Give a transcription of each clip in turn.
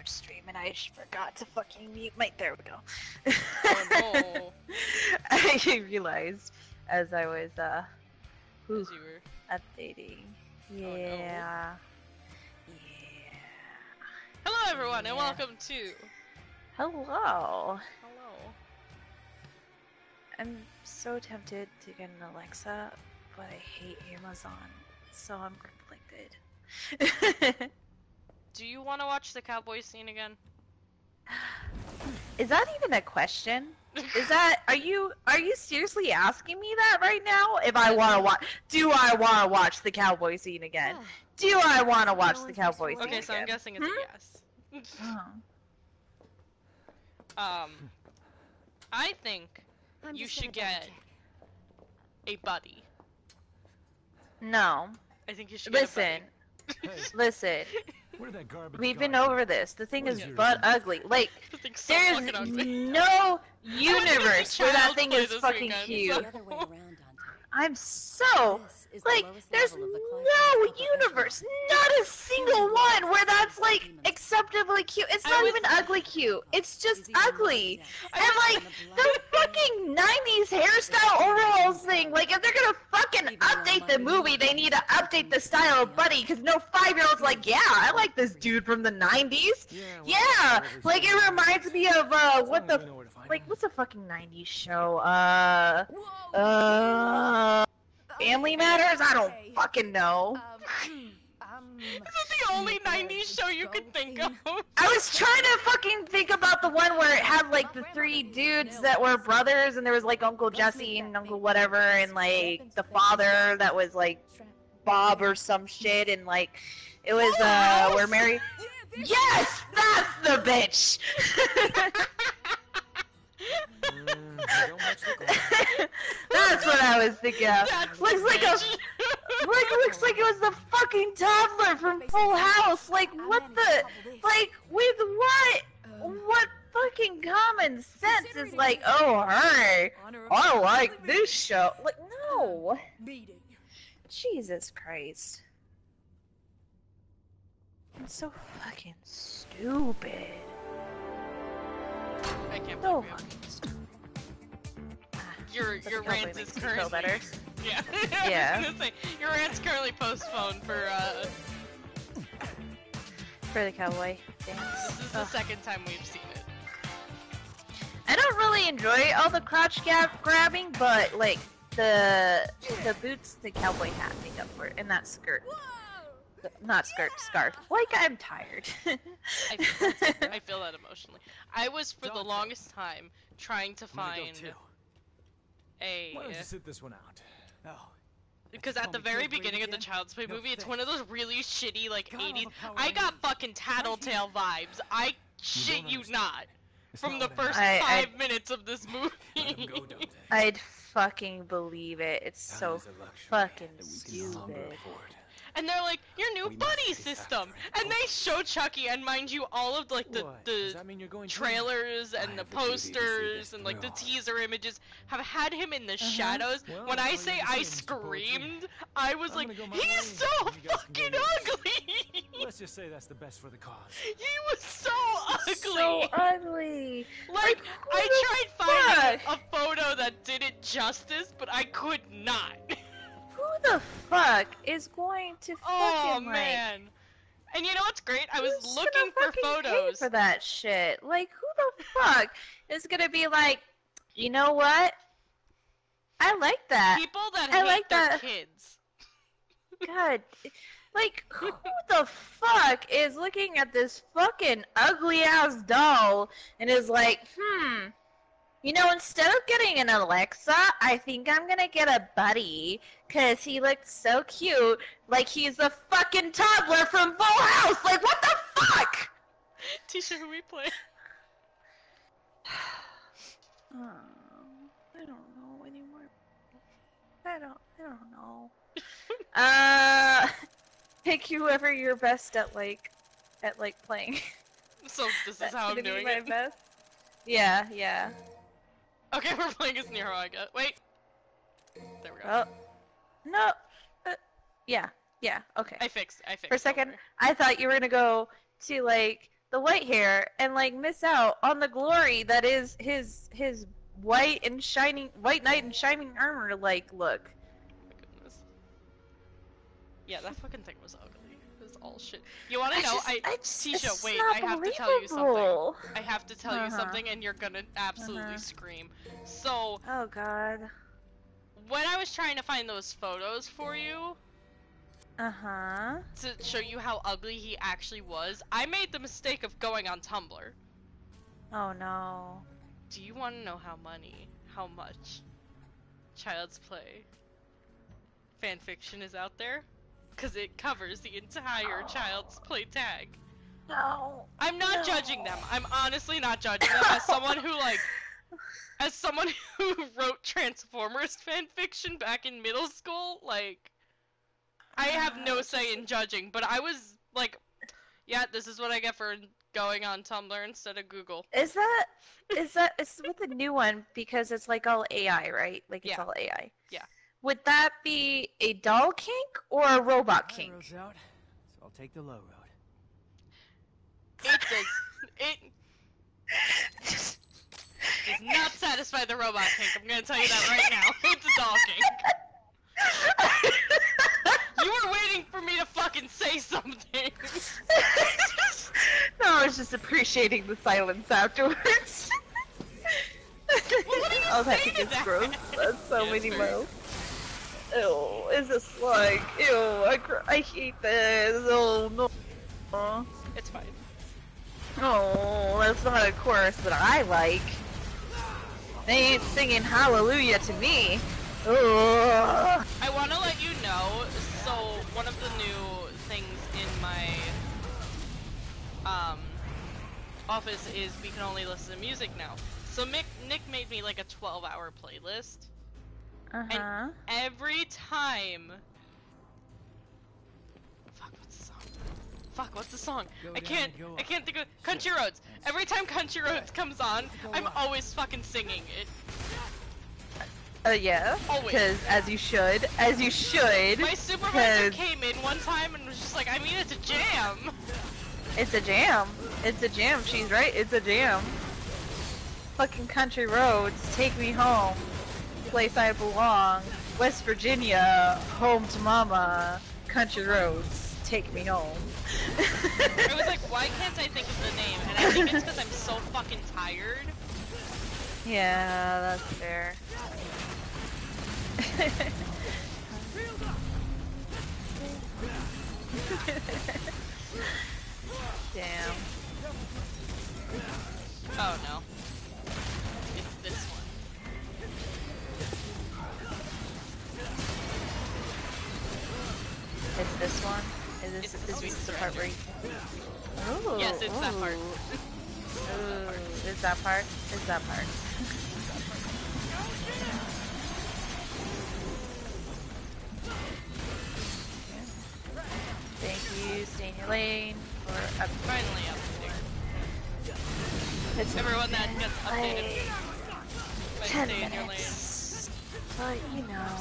stream and I forgot to fucking mute my. There we go. Oh no. I realized as I was As you were... updating. Yeah. Oh, no. Yeah. Hello everyone and welcome to... Hello. Hello. I'm so tempted to get an Alexa, but I hate Amazon, so I'm conflicted. Do you want to watch the cowboy scene again? Is that even a question? Is that are you seriously asking me that right now? If I want to watch, do I want to watch the cowboy scene again? Do I want to watch the cowboy scene Okay, so I'm again? guessing it's a yes. Oh. I think you should get a buddy. No. I think you should get a buddy. Listen. Where that garbage We've been gone? over this. The thing What is is yours? butt ugly. Like, So there's fucking ugly. no universe where that Child's thing Play is this fucking weekend, cute. so- I'm so like, there's no universe, not a single one where that's like acceptably cute. It's not even ugly cute. It's just ugly. And like the fucking 90s hairstyle overalls thing. Like if they're gonna fucking update the movie, they need to update the style of Buddy. Cause no 5-year-old's like, yeah, I like this dude from the 90s. Yeah, like it reminds me of what's a fucking 90s show? Family Matters? I don't fucking know. Is it the only 90s show you could think of? I was trying to fucking think about the one where it had like the 3 dudes that were brothers and there was like Uncle Jesse and Uncle whatever and like the father that was like Bob or some shit and like it was where Mary... Yes! That's the bitch! That's what I was thinking of. Looks like it was the fucking toddler from Full House. Like what the? Like with what? What fucking common sense is like? Oh hey, I like this show. Like no. Jesus Christ. I'm so fucking stupid. I can't So believe fucking stupid. your rant is currently... better. Yeah. Yeah. I was gonna say, your rant's currently postponed for For the cowboy dance. This is the second time we've seen it. I don't really enjoy all the crotch grabbing, but like the boots the cowboy hat make up for it, and that skirt. Not skirt, scarf. Like I'm tired. I feel that emotionally. I was for the longest time trying to find Why don't you sit this one out? Oh. Because at the very beginning of the Child's Play movie, it's one of those really shitty like 80s. I got fucking Tattletale vibes. I shit you not. From the first 5 minutes of this movie. I'd fucking believe it. It's so fucking stupid. And they're like, your new buddy system! And they show Chucky, and mind you, all of like the trailers and the posters and like the teaser images have had him in the shadows. When I say I screamed, I was like, he's so fucking ugly! Let's just say that's the best for the cause. He was so ugly! So ugly! Like I tried finding a photo that did it justice, but I could not. Who the fuck is going to fucking man. And you know what's great? I was who's looking gonna for fucking pay photos for that shit. Like who the fuck is gonna be like, you know what? I like that. people that I hate like their that. kids. God, like who the fuck is looking at this fucking ugly ass doll and is like, you know, instead of getting an Alexa, I think I'm gonna get a Buddy, cause he looks so cute, like he's a fucking toddler from Full House. Like what the fuck? Tisha, who we play? Oh, I don't know anymore. I don't know. Pick whoever you're best at playing. So this is how I'm doing my it. best. Yeah, yeah. Okay, we're playing as Nero, I guess. Wait. There we go. Oh. No. Yeah. Yeah. Okay. I fixed For a second, I thought you were gonna go to like the white hair and like miss out on the glory that is his white knight in shining armor like look. Oh my goodness. Yeah, that fucking thing was ugly. It was all shit. You wanna know? Tisha, wait, I have to tell you something. I have to tell you something and you're gonna absolutely scream. So oh god. When I was trying to find those photos for you to show you how ugly he actually was, I made the mistake of going on Tumblr. Oh no. Do you want to know how much Child's Play fanfiction is out there? Because it covers the entire Child's Play tag. No. I'm not judging them. I'm honestly not judging them as someone who as someone who wrote Transformers fanfiction back in middle school, like, I have no say in judging, but I was like, yeah, this is what I get for going on Tumblr instead of Google. It's with the new one because it's like all AI, right? Like it's all AI. Yeah. Would that be a doll kink or a robot kink? My road's out, so I'll take the low road. It does not satisfy the robot kink, I'm gonna tell you that right now. It's a doll kink. You were waiting for me to fucking say something! No, I was just appreciating the silence afterwards. Oh, that thing is gross. That's so many mouths. Ew, is this like, ew, I hate this, oh no. It's fine. Oh, that's not a chorus that I like. They ain't singing hallelujah to me. Ugh. I want to let you know, so one of the new things in my office is we can only listen to music now. So Nick made me like a 12-hour playlist. And every time... Fuck, what's the song? I can't think of... Country Roads! Every time Country Roads comes on, I'm always fucking singing it. Yeah. Always. Because as you should. My supervisor came in one time and was just like, I mean, it's a jam! It's a jam. It's a jam, she's right, it's a jam. Fucking Country Roads, take me home. Place I belong. West Virginia, home to mama. Country Roads, take me home. I was like, why can't I think of the name? And I think it's because I'm so fucking tired. Yeah, that's fair. Damn. Oh no. It's this one. It's this one? Is this the part where you... Ooh, yes, it's that part. Ooh, is that part? Is that part? Thank you, stay in your lane, for Finally updated. Everyone that gets updated by stay in your lane. But you know,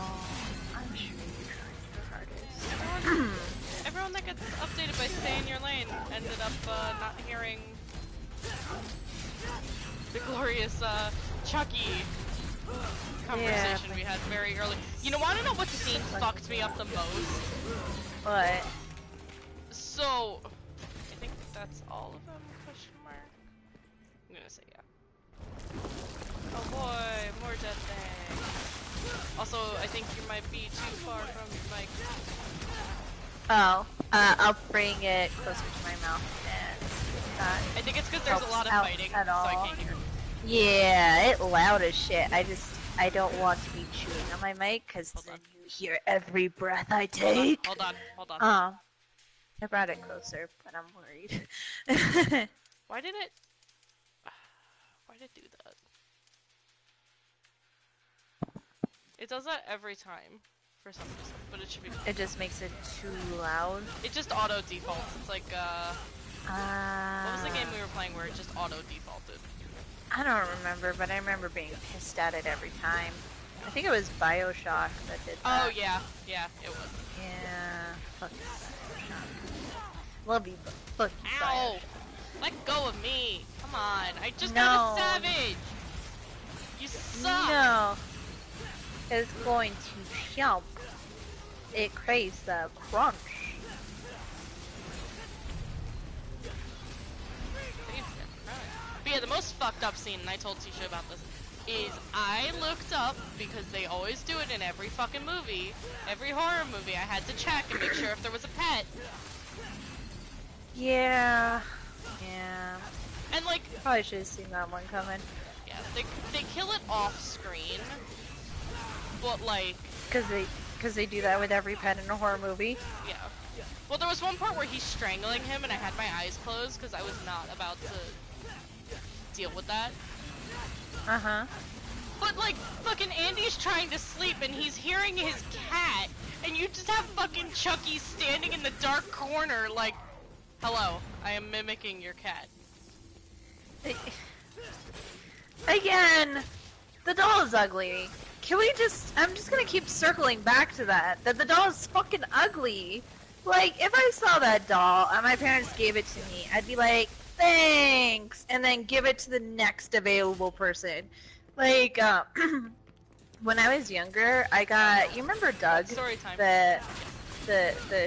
I'm sure you're trying your hardest. Everyone that gets updated by stay in your lane ended up not hearing the glorious Chucky conversation we had very early. You wanna know what scene fucked me up the most? What? So, I think that's all of them, question mark? I'm gonna say yeah. Oh boy, more dead things. Also, I think you might be too far from your mic. Oh, I'll bring it closer to my mouth and I think it's because there's a lot of fighting, so I can't hear. Yeah, it's loud as shit. I don't want to be chewing on my mic because then you hear every breath I take. Hold on. I brought it closer, but I'm worried. Why did it do that? It does that every time, for some reason, but it should be fine. It just makes it too loud? It just auto-defaults. It's like, what was the game we were playing where it just auto-defaulted? I don't remember, but I remember being pissed at it every time. I think it was BioShock that did that. Oh, yeah, it was. Yeah, fuck BioShock. Love you, but fuck you, Ow! BioShock. Let go of me. Come on. I just got a savage. You suck. No. It's going to jump. It craves the crunch. But yeah, the most fucked up scene, and I told Tisha about this, is I looked up, because they always do it in every fucking movie, every horror movie, I had to check and make sure if there was a pet. Yeah. Yeah. And like... Probably should have seen that one coming. Yeah, they kill it off screen, but like... Cause they do that with every pet in a horror movie. Yeah. Well, there was one part where he's strangling him and I had my eyes closed because I was not about to deal with that. Uh-huh. But like, fucking Andy's trying to sleep and he's hearing his cat, and you just have fucking Chucky standing in the dark corner like, hello, I am mimicking your cat. Again, the doll is ugly. Can we just, I'm just gonna keep circling back to that the doll is fucking ugly. Like, if I saw that doll and my parents gave it to me, I'd be like, thanks, and then give it to the next available person. Like, when I was younger, I got, you remember Doug? Story time. The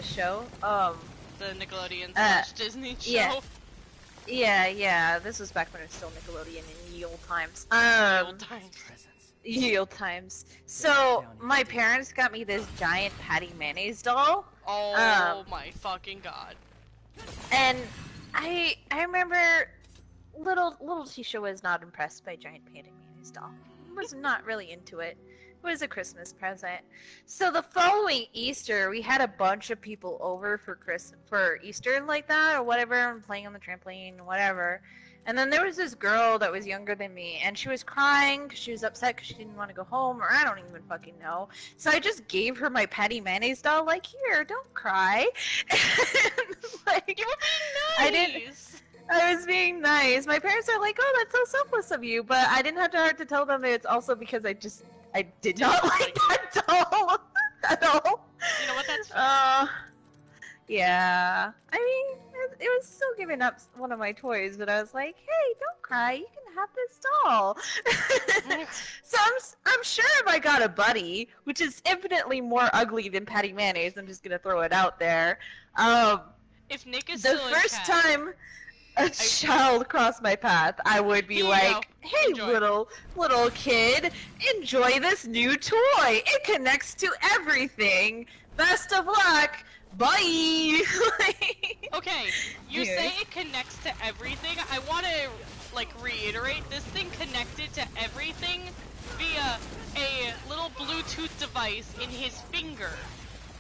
show? The Nickelodeon / Disney show? Yeah, this was back when it was still Nickelodeon in ye old times. Ye old times. So, my parents got me this giant Patty Mayonnaise doll. Oh my fucking god. And I remember little Tisha was not impressed by giant Patty Mayonnaise doll. Was not really into it. It was a Christmas present. So the following Easter, we had a bunch of people over for Easter like that or whatever, and playing on the trampoline, whatever. And then there was this girl that was younger than me, and she was crying because she was upset because she didn't want to go home, or I don't even fucking know. So I just gave her my Patty Mayonnaise doll, like, here, don't cry. And, like, you were being nice. I was being nice. My parents are like, oh, that's so selfless of you, but I didn't have to tell them it's also because I did not like that doll at all. You know what, that's fine. Yeah. I mean, it was still giving up one of my toys, but I was like, hey, don't cry, you can have this doll. So I'm sure if I got a buddy, which is infinitely more ugly than Patty Mayonnaise, I'm just gonna throw it out there. If Nick is the first time a child crossed my path, I would be like, hey, little kid, enjoy this new toy. It connects to everything. Best of luck. Bye! Okay, you say it connects to everything. I want to, like, reiterate, this thing connected to everything via a little Bluetooth device in his finger,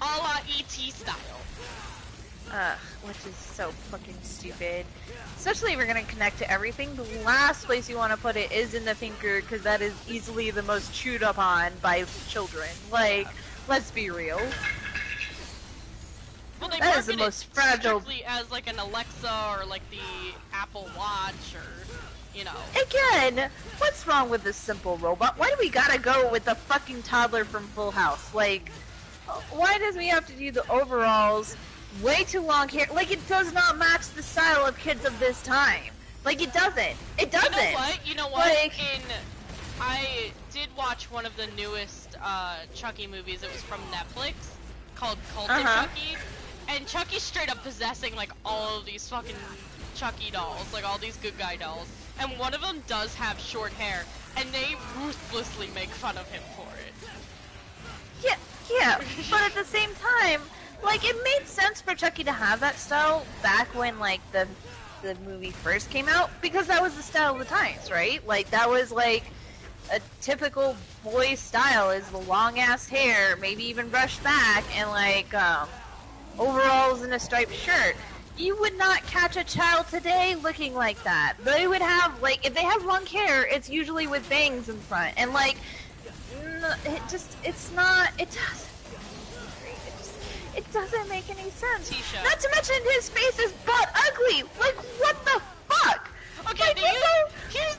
a la E.T. style. Which is so fucking stupid. Especially if you're gonna connect to everything, the last place you want to put it is in the finger, because that is easily the most chewed up on by children. Like, let's be real. Well, they that is the most fragile. Strictly as like an Alexa or like the Apple Watch or, you know. Again, what's wrong with this simple robot? Why do we gotta go with the fucking toddler from Full House? Like, why does we have to do the overalls? Way too long hair. Like, it does not match the style of kids of this time. Like, it doesn't. It doesn't. You know what? Like, I did watch one of the newest Chucky movies. It was from Netflix called Cult of Chucky. And Chucky's straight up possessing, like, all of these fucking Chucky dolls, like, all these good guy dolls. And one of them does have short hair, and they ruthlessly make fun of him for it. Yeah, but at the same time, like, it made sense for Chucky to have that style back when, like, the movie first came out, because that was the style of the times, right? Like, that was, like, a typical boy style, is the long-ass hair, maybe even brushed back, and, like, overalls and a striped shirt. You would not catch a child today looking like that. They would have, like, if they have long hair, it's usually with bangs in front. And, like, it doesn't make any sense. Tisha. Not to mention his face is butt ugly. Like, what the fuck? Okay, like, here's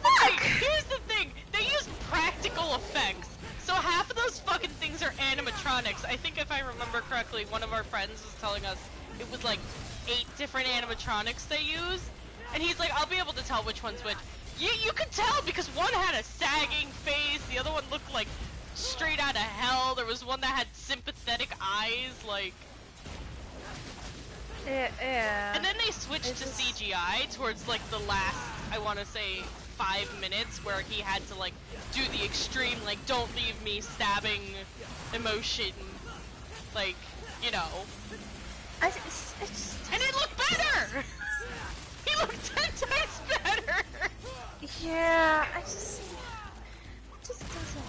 the thing. They use practical effects. So half of those fucking things are animatronics. I think if I remember correctly, one of our friends was telling us it was like 8 different animatronics they use. And he's like, I'll be able to tell which one's which. You could tell because one had a sagging face, the other one looked like straight out of hell. There was one that had sympathetic eyes, like... Yeah. And then they switched to CGI towards like the last, I want to say, 5 minutes where he had to like do the extreme, like, don't leave me stabbing emotion, like, you know. And it looked better! He looked 10 times better! Yeah, it just doesn't.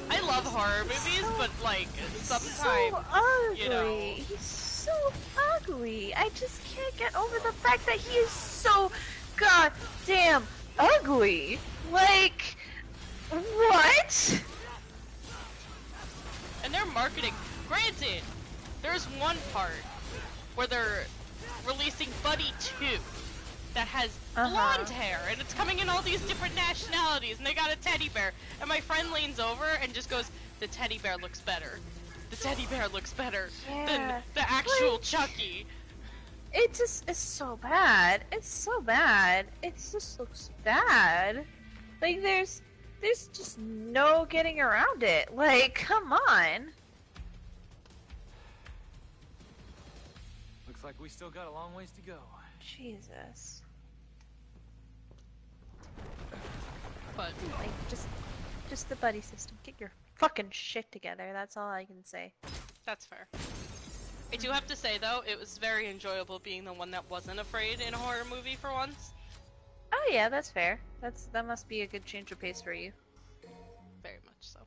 I love horror movies, but like sometimes, so ugly. you know. He's so ugly. I just can't get over the fact that he is so goddamn ugly. Like, what? And their marketing, granted, there's one part where they're releasing Buddy 2 that has blonde hair, and it's coming in all these different nationalities, and they got a teddy bear, and my friend leans over and just goes, the teddy bear looks better. The teddy bear looks better than the actual Chucky. It just is so bad. It's so bad. It just looks bad. Like, there's just no getting around it. Like, come on. Looks like we still got a long ways to go. Jesus. But like, just the buddy system. Get your fucking shit together. That's all I can say. that's fair. I do have to say though, it was very enjoyable being the one that wasn't afraid in a horror movie for once. Oh yeah, that's fair. That must be a good change of pace for you. Very much so.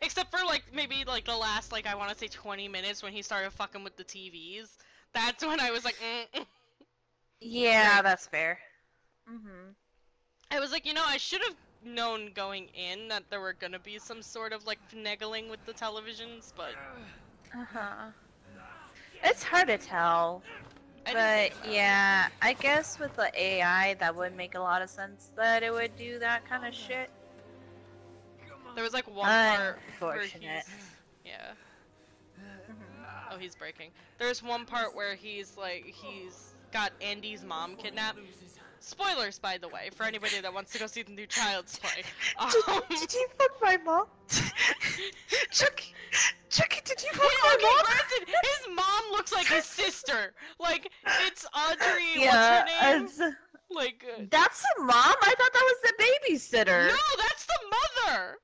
Except for like maybe like the last like I want to say 20 minutes when he started fucking with the TVs. That's when I was like, Yeah, Right. that's fair. Mhm. I was like, you know, I should have known going in that there were gonna be some sort of like finagling with the televisions, but It's hard to tell. I But didn't think yeah, I guess with the AI, that would make a lot of sense that it would do that kind of shit. there was like one part where Unfortunate. yeah. Oh, he's breaking. There's one part where he's got Andy's mom kidnapped. Spoilers, by the way, for anybody that wants to go see the new Child's Play. Did you fuck my mom? Chucky, did you fuck my mom? Granted, his mom looks like his sister. Like, it's Audrey, Yeah, what's her name? it's- Like, That's the mom? I thought that was the babysitter. no, that's the mother!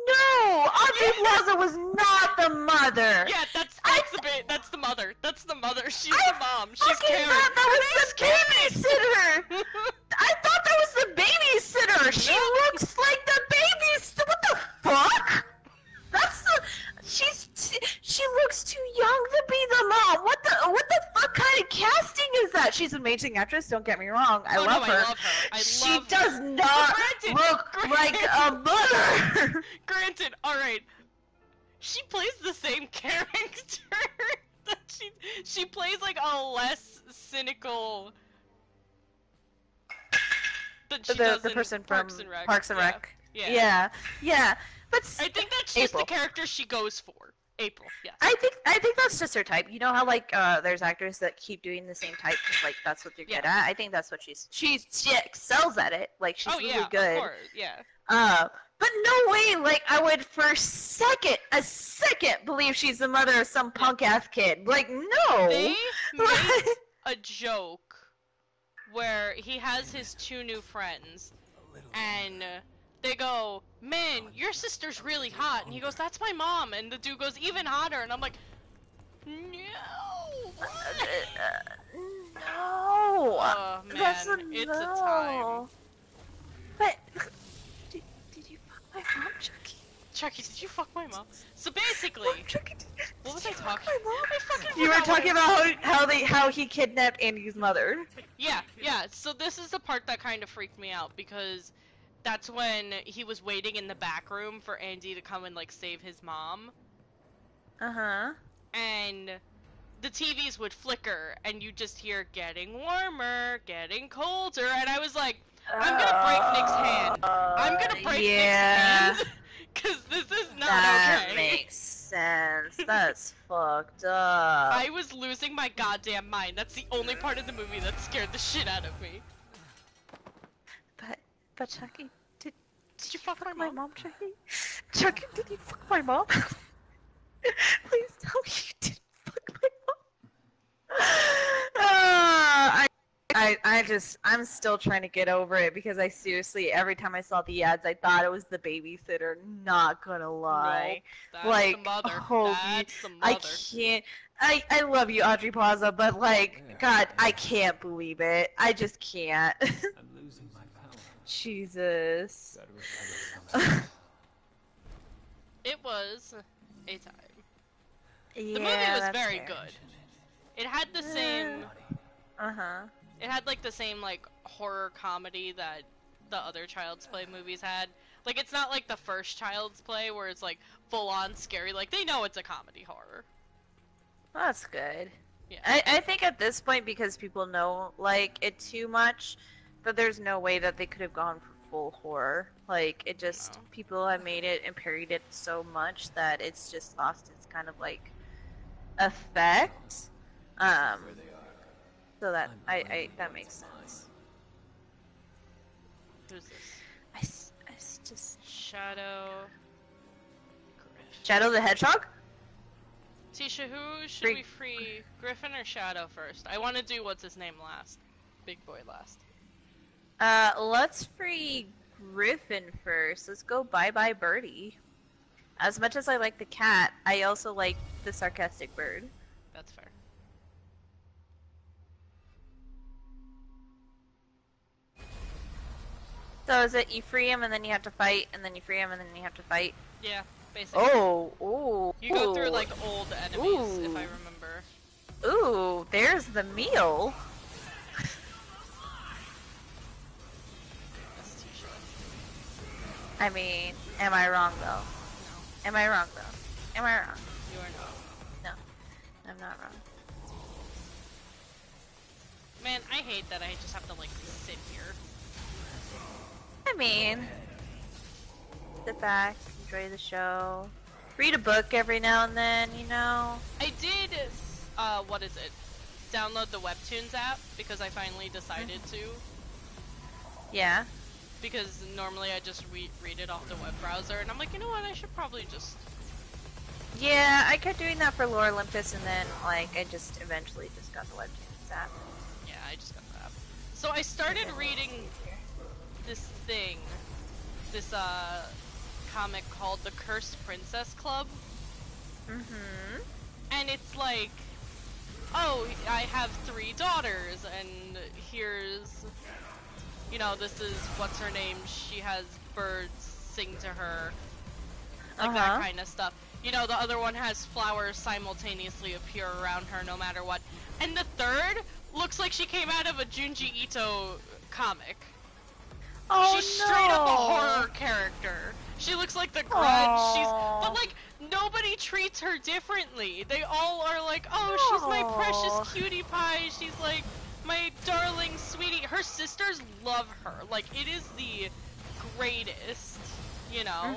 No, Audrey Plaza was not the mother. Yeah, that's the mother. That's the mother. She's I the mom. She's fucking Karen. thought that Her was name's the babysitter. I thought that was the babysitter. She No. looks like the babysitter. What the fuck? That's the. She looks too young to be the mom. What the fuck kind of casting is that? She's an amazing actress. Don't get me wrong. I love her. I love her. She does not look like a mother. Granted, alright. She plays the same character. she plays like a less cynical than she does the in person Parks from and Rec. Parks and Rec. Yeah. Yeah. But I think that's just April. the character she goes for. April, yes. I think that's just her type. You know how like there's actors that keep doing the same type because like that's what they're good at. I think that's what she excels at it. Like she's really good. Of course, yeah. But no way. Like I would for a second believe she's the mother of some punk ass kid. Like no. They made a joke where he has his two new friends, and they go, "Man, your sister's really hot," and he goes, "That's my mom," and the dude goes, "Even hotter," and I'm like, "No." No. Oh man, That's it's no. a time. But did you fuck my mom, Chucky? Chucky, did you fuck my mom? So basically, Chucky, what was did I you fuck talking? my mom? I fucking You were forgot what talking about how he kidnapped Andy's mother. Yeah. So this is the part that kind of freaked me out because that's when he was waiting in the back room for Andy to come and like save his mom. And the TVs would flicker and you just hear getting warmer, getting colder, and I was like, I'm gonna break Nick's hand. I'm gonna break Nick's hand because this is not That okay. makes sense. That's fucked up. I was losing my goddamn mind. That's the only part of the movie that scared the shit out of me. But Chucky, did you fuck my mom? Chucky? Chucky, did you fuck my mom? Please tell me you didn't fuck my mom. I'm still trying to get over it because I seriously, every time I saw the ads, I thought it was the babysitter. Not gonna lie. Nope, that's the mother. That's the mother. I can't. I love you, Audrey Plaza, but like, God, I can't believe it. I just can't. I'm losing my power. Jesus. It was a time. Yeah, the movie was very fair. good. It had the same. It had like the same like horror comedy that the other Child's Play movies had. Like it's not like the first Child's Play where it's like full on scary. Like they know it's a comedy horror. Well, that's good. Yeah. I think at this point, because people know like it too much, that there's no way that they could have gone for full horror. Like it just people have made it and parried it so much that it's just lost its kind of like effect. So that that makes sense. Who's this? I just Shadow. Shadow the Hedgehog? Tisha, who should we free? Griffin or Shadow first? I want to do what's his name last. Big boy last. Let's free Griffin first. Let's go bye-bye Birdie. As much as I like the cat, I also like the sarcastic bird. That's fair. So is it you free him and then you have to fight, and then you free him and then you have to fight? Yeah, basically. Oh. You go through like old enemies, if I remember. Ooh, there's the meal. I mean, am I wrong though? Am I wrong though? Am I wrong? You are not. No, I'm not wrong. Man, I hate that I just have to like sit here. I mean, sit back, enjoy the show, read a book every now and then, you know? I did, what is it? Download the Webtoons app because I finally decided to. Yeah. Because normally I just read it off the web browser, and I'm like, you know what, I should probably just... Yeah, I kept doing that for Lore Olympus, and then, like, I just eventually just got the Webtoons app. Yeah, I just got the app. So I started reading this thing, this comic called The Cursed Princess Club. And it's like, oh, I have 3 daughters, and here's, you know, this is, what's her name, she has birds sing to her, like that kind of stuff. You know, the other one has flowers simultaneously appear around her no matter what. And the third looks like she came out of a Junji Ito comic. Oh, She's straight up a horror character. She looks like the Grudge. But like nobody treats her differently. They all are like, oh, she's my precious cutie pie. She's like my darling sweetie. Her sisters love her. Like it is the greatest, you know.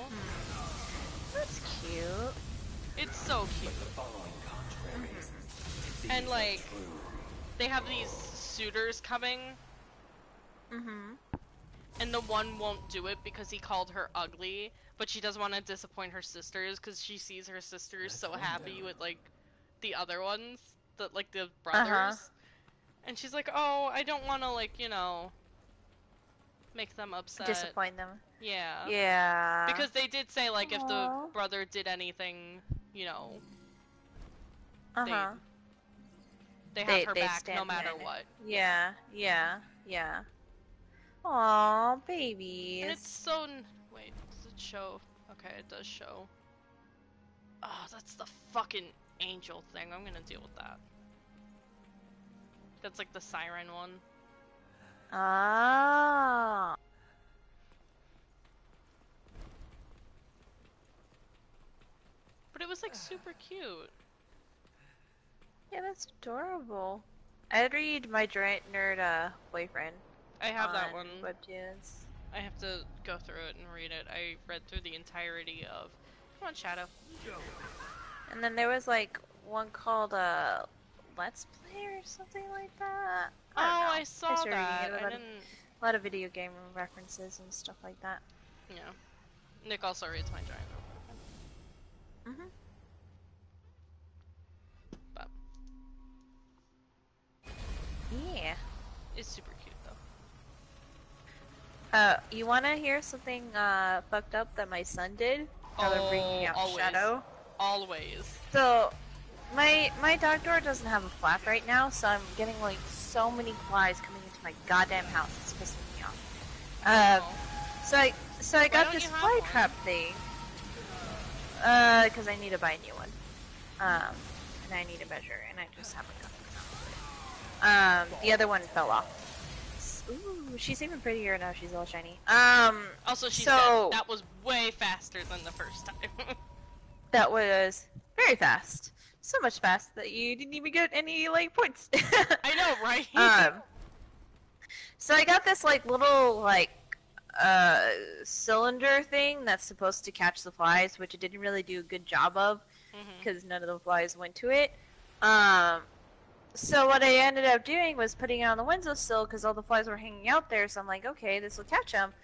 That's cute. It's so cute. And like they have these suitors coming. And the one won't do it because he called her ugly, but she doesn't want to disappoint her sisters because she sees her sisters so happy with like the other ones, the like the brothers. And she's like, oh, I don't want to like, you know, make them upset. Disappoint them. Yeah. Yeah. Because they did say like if the brother did anything, you know, they have her back no matter what. Yeah. Aww, babies. And it's so... Wait, does it show? Okay, it does show. Oh, that's the fucking angel thing. I'm gonna deal with that. That's like the siren one. Ah. But it was like super cute. Yeah, that's adorable. I'd read My Giant Nerd Boyfriend. I have that one. Webtoons. I have to go through it and read it. I read through the entirety of... Come on, Shadow. And then there was like one called Let's Play or something like that. I saw that. A lot of video game references and stuff like that. Yeah. Nick also reads my giant notebook. But yeah, it's super cute though. You wanna hear something fucked up that my son did? How they're bringing out always. Shadow. Always. So, my dog door doesn't have a flap right now, so I'm getting like so many flies coming into my goddamn house. It's pissing me off. So I got this fly trap thing. Because I need to buy a new one. And I need a measure, and I just haven't gotten it. The other one fell off. Ooh, she's even prettier now. She's all shiny. Also, she's dead. That was way faster than the first time. That was very fast. So much fast that you didn't even get any, like, points. I know, right? So I got this, like, little, like, cylinder thing that's supposed to catch the flies, which it didn't really do a good job of, because none of the flies went to it. So what I ended up doing was putting it on the windowsill, because all the flies were hanging out there, so I'm like, okay, this will catch them.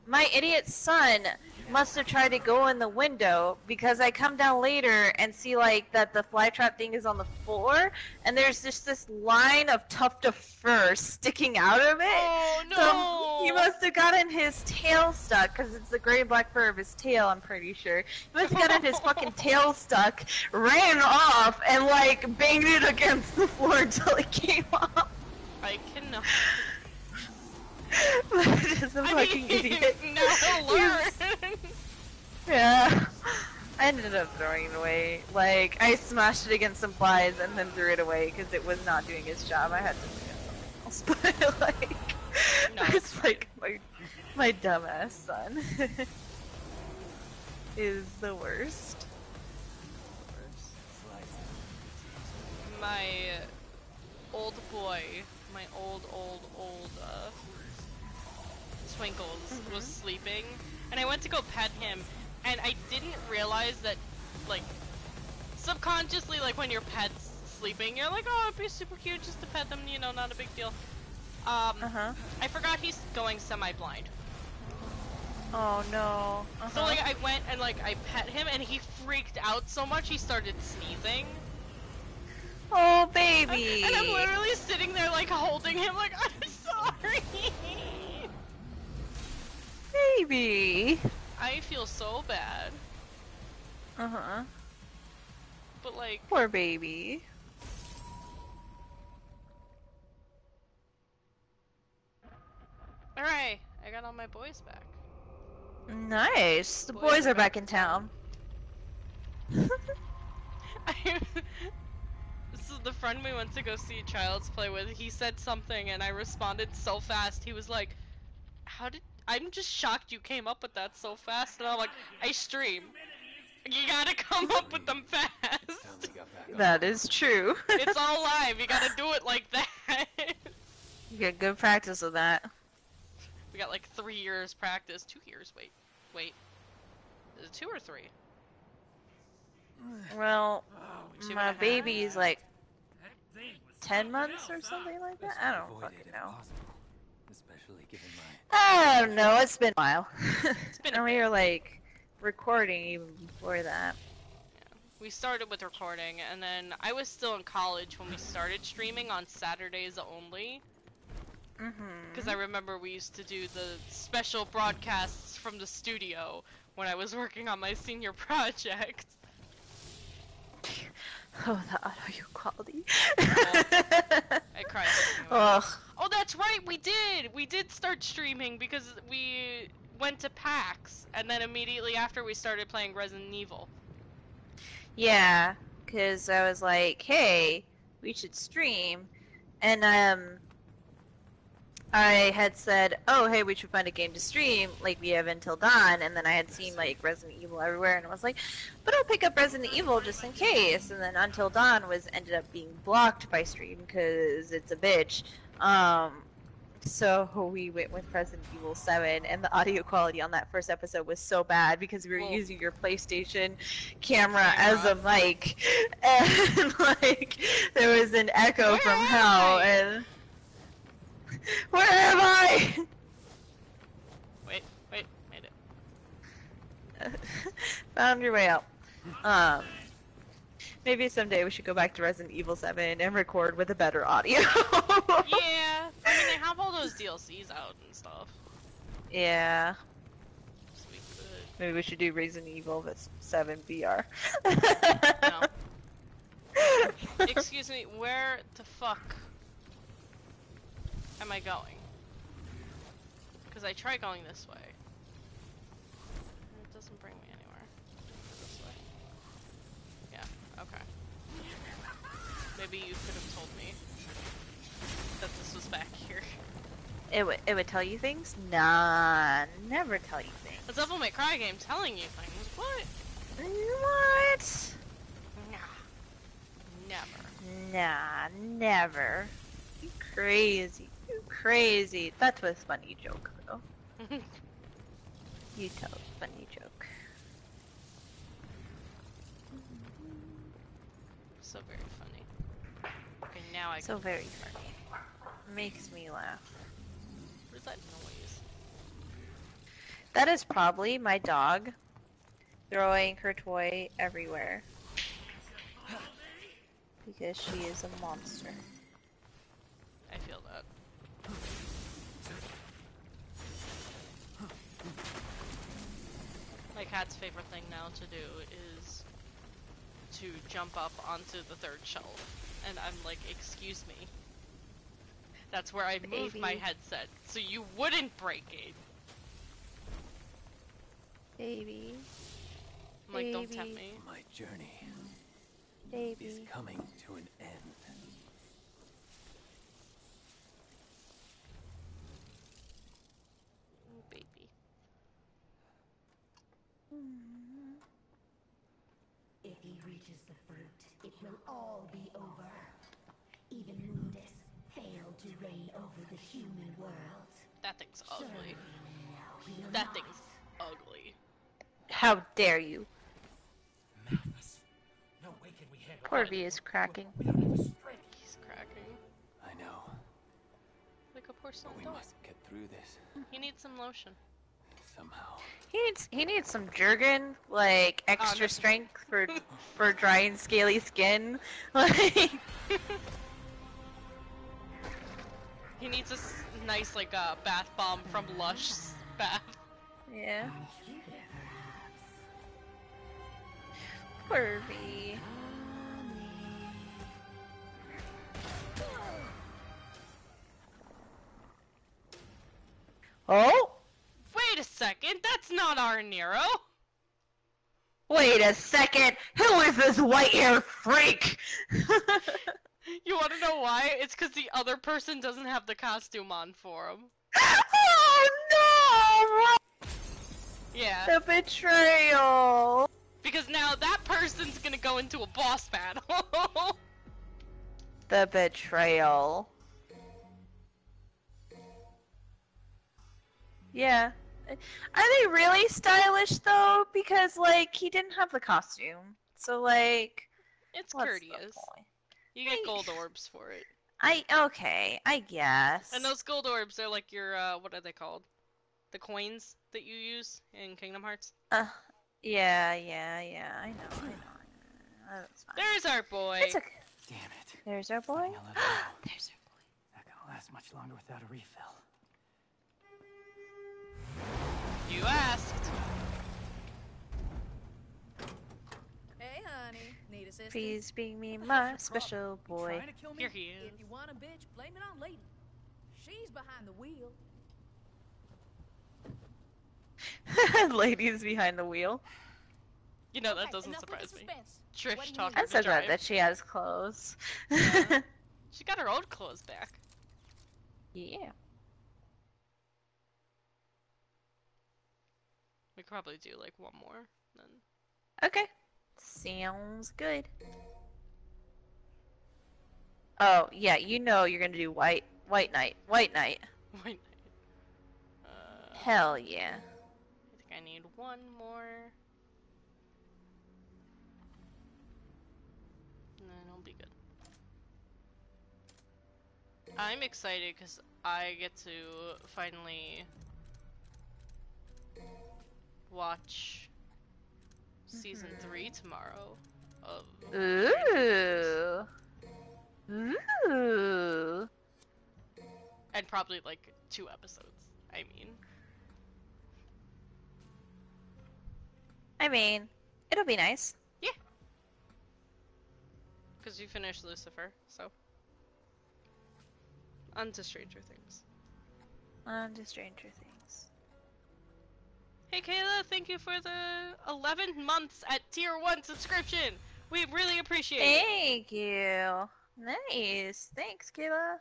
My idiot son must have tried to go in the window, because I come down later and see like that the fly trap thing is on the floor, and there's just this line of tuft of fur sticking out of it. Oh no! So he must have gotten his tail stuck, because it's the gray and black fur of his tail, I'm pretty sure. He must have gotten his fucking tail stuck, ran off, and like banged it against the floor until it came off. I cannot. Just a fucking idiot. Now he'll learn. Yeah. I ended up throwing it away. Like, I smashed it against some flies and then threw it away because it was not doing its job. I had to do something else. But, like, no, it's like my dumbass son is the worst. My old boy, my old Twinkles was sleeping, and I went to go pet him, and I didn't realize that, like, subconsciously, like, when your pet's sleeping, you're like, oh, it'd be super cute just to pet them, you know, not a big deal. I forgot he's going semi-blind. Oh no. So, like, I went and, like, I pet him, and he freaked out so much he started sneezing. Oh, baby! And I'm literally sitting there, like, holding him, like, I'm sorry! Baby! I feel so bad. But, like... Poor baby. Alright, I got all my boys back. Nice! The boys are back in town. This is the friend we went to go see Child's Play with. He said something and I responded so fast. He was like, I'm just shocked you came up with that so fast. And I'm like, I stream. You gotta come up with them fast. That is true. It's all live. You gotta do it like that. You get good practice with that. We got like 3 years practice. 2 years. Wait. Is it 2 or 3? Well, my baby's like 10 months or something like that. I don't fucking know. I don't know. It's been a while. And we were like recording even before that. Yeah. We started with recording, and then I was still in college when we started streaming on Saturdays only. Because I remember we used to do the special broadcasts from the studio when I was working on my senior project. Oh, the audio quality. I cried. Ugh. Oh, that's right, we did! We did start streaming because we went to PAX, and then immediately after we started playing Resident Evil. Yeah, because I was like, hey, we should stream. And, I had said, oh, hey, we should find a game to stream, like we have Until Dawn, and then I had seen, like, Resident Evil everywhere, and I was like, but I'll pick up Resident Evil just in case, and then Until Dawn ended up being blocked by Stream, because it's a bitch. So we went with Resident Evil 7, and the audio quality on that first episode was so bad because we were using your PlayStation camera as a mic, and like there was an echo from hell. And where am I? Wait, made it. Found your way out. Maybe someday we should go back to Resident Evil 7 and record with a better audio. Yeah, I mean they have all those DLCs out and stuff. Yeah. So we could. Maybe we should do Resident Evil 7 VR. No. Excuse me, where the fuck am I going? Because I try going this way. It doesn't bring me anywhere. This way. Yeah, okay. Maybe you could have told me that this was back here. It would tell you things? Nah, never tell you things. It's Devil May Cry game telling you things. What? What? Nah. Never. Nah, never. You crazy. You crazy. That was a funny joke, though. You tell a funny joke. So very funny. Okay, now I So very funny. Makes me laugh. What is that noise? That is probably my dog throwing her toy everywhere. Because she is a monster. I feel that. My cat's favorite thing now to do is to jump up onto the third shelf. And I'm like, excuse me. That's where I moved my headset, so you wouldn't break it. Baby. I'm like, don't tempt me. My journey is Baby. coming to an end. Baby. If he reaches the fruit, it will all be over. Even Mundus failed to reign over the human world. That thing's ugly. That thing's ugly. How dare you? Madness. No way can we handle Poor V is cracking. We don't have the strength. He's cracking. I know. Like a porcelain We doll. must get through this He needs some lotion. somehow. He needs some Jergen, like extra strength for dry and scaly skin. Like He needs a nice, like, bath bomb from Lush's bath. yeah. Poor V. Oh! Wait a second, that's not our Nero! Wait a second! Who is this white-haired freak? You wanna know why? It's because the other person doesn't have the costume on for him. Oh no! Yeah. The betrayal! Because now that person's gonna go into a boss battle. The betrayal. Yeah. Are they really stylish though? Because like he didn't have the costume. So like It's what's the courteous. point? You get gold orbs for it. Okay, I guess. And those gold orbs are like your, what are they called? The coins that you use in Kingdom Hearts? Yeah, I know. That's fine. There's our boy! It's okay. Damn it. There's our boy. Running a little low. There's our boy. Not gonna last much longer without a refill. You asked. Hey, honey. Need assistance? Please be me, my special boy. Trying to kill me? Here he is. If you want a bitch, blame it on Lady. She's behind the wheel. Ladies behind the wheel. You know, that Okay, doesn't enough with the surprise me. suspense. Trish What do you talking need? I'm to so drive. glad that she has clothes. Yeah. She got her old clothes back. Yeah. We could probably do like one more then. Okay. Sounds good. Oh, yeah, you know you're gonna do White Knight. White Knight. Why not? Hell yeah. I think I need one more. And then it'll be good. I'm excited because I get to finally watch season 3 tomorrow of Ooh. Ooh. and probably like 2 episodes. I mean, it'll be nice. Yeah. Because you finished Lucifer, so. On to Stranger Things. On to Stranger Things. Hey Kayla, thank you for the 11 months at Tier 1 subscription! We really appreciate it! Thank you! Nice! Thanks, Kayla!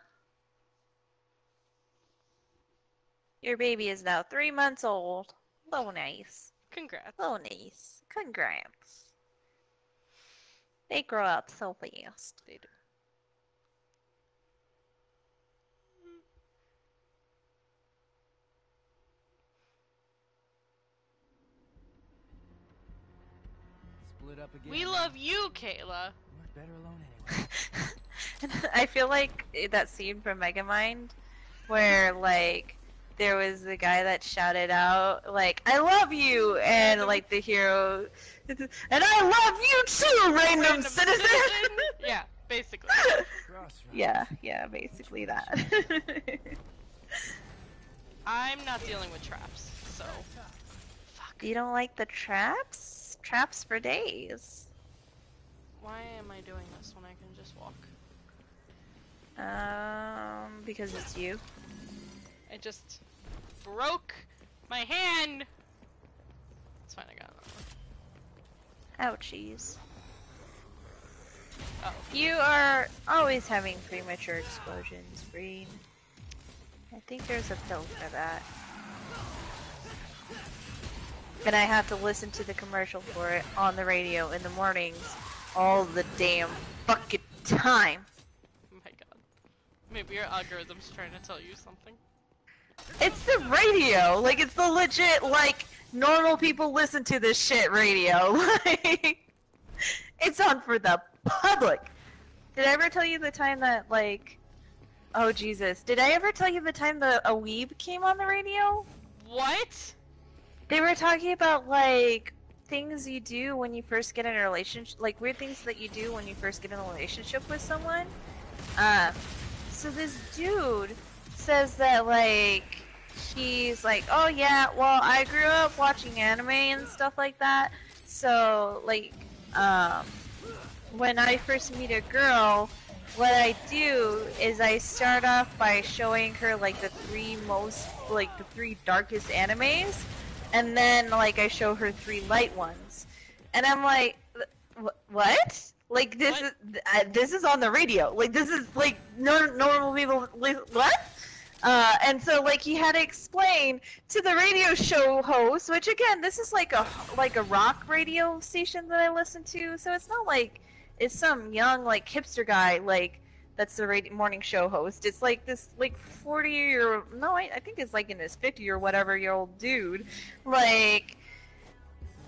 Your baby is now 3 months old. So nice. Congrats. So nice. Congrats. They grow up so fast. They do. Split up again. We love you, Kayla! We're better alone anyway. I feel like that scene from Megamind where, like, there was the guy that shouted out, like, I love you! And, like, the hero, and I love you too, random citizen! Yeah, basically. Yeah, basically that. I'm not dealing with traps, so. Fuck. You don't like the traps? Traps for days. Why am I doing this when I can just walk? Because it's you. I just broke my hand! It's fine, I got it. Ouchies. Oh. You are always having premature explosions, Breen. I think there's a pill for that. And I have to listen to the commercial for it on the radio in the mornings all the damn fucking time. Oh my god. Maybe your algorithm's trying to tell you something. It's the radio! Like, it's the legit, like, normal people listen to this shit radio. Like, it's on for the public. Did I ever tell you the time that, like, oh Jesus, did I ever tell you the time that a weeb came on the radio? What? They were talking about, like, things you do when you first get in a relationship, like, weird things that you do when you first get in a relationship with someone. So this dude says that, like, she's like, oh yeah, well, I grew up watching anime and stuff like that, so, like, when I first meet a girl, what I do is I start off by showing her, like, the 3 darkest animes, and then, like, I show her 3 light ones. And I'm like, what? Like, this is on the radio. Like, this is, like, normal people, what? And so, like, he had to explain to the radio show host, which, again, this is like a rock radio station that I listen to, so it's not like it's some young, like, hipster guy, like, that's the morning show host. It's like this, like, I think it's like in his 50 or whatever year old dude, like,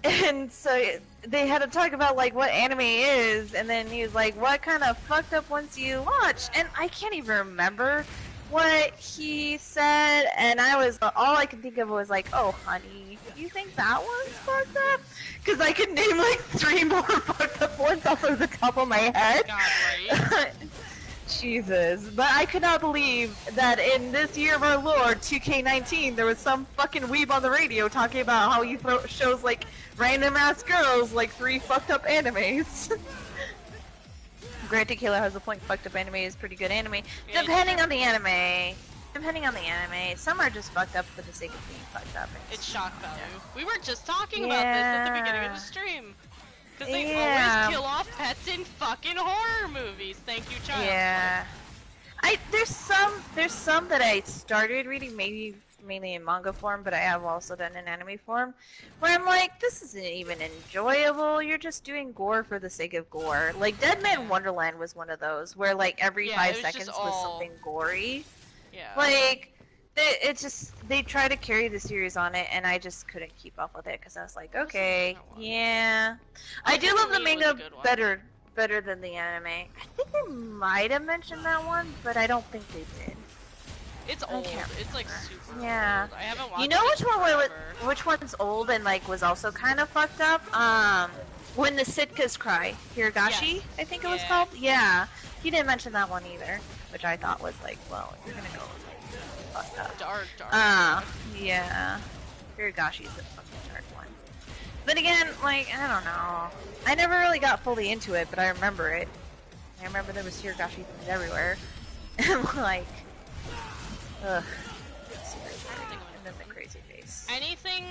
and so they had to talk about, like, what anime is, and then he was like, what kind of fucked up ones do you watch? And I can't even remember what he said, and all I could think of was like, oh honey, you think that one's fucked up? Because I could name like 3 more fucked up ones off of the top of my head. God, right? Jesus, but I could not believe that in this year of our Lord, 2K19, there was some fucking weeb on the radio talking about how he shows like random ass girls like 3 fucked up animes. Granted, Kayla has a point, fucked up anime is pretty good anime. Yeah, Depending on the anime. Some are just fucked up for the sake of being fucked up. It's shock value. We were just talking about this at the beginning of the stream. Because they always kill off pets in fucking horror movies. Thank you, child. Yeah. There's some that I started reading, mainly in manga form, but I have also done in anime form, where I'm like, this isn't even enjoyable, you're just doing gore for the sake of gore. Like, Dead Man Wonderland was one of those, where like every 5 seconds was something gory. Yeah. Like, they try to carry the series on it, and I just couldn't keep up with it because I was like, okay, yeah. I do love the manga better than the anime. I think they might have mentioned that one, but I don't think they did. It's old. It's like super old. Yeah. I haven't watched You know it which one's old and like was also kind of fucked up? When the Sitkas cry, Hiragashi, yes. I think it was called. Yeah. He didn't mention that one either, which I thought was like, well, you're gonna go fucked up. Dark. Yeah. Hiragashi's a fucking dark one. But again, like, I don't know. I never really got fully into it, but I remember it. I remember there was Hiragashi things everywhere. And like, ugh. And then the crazy face. Anything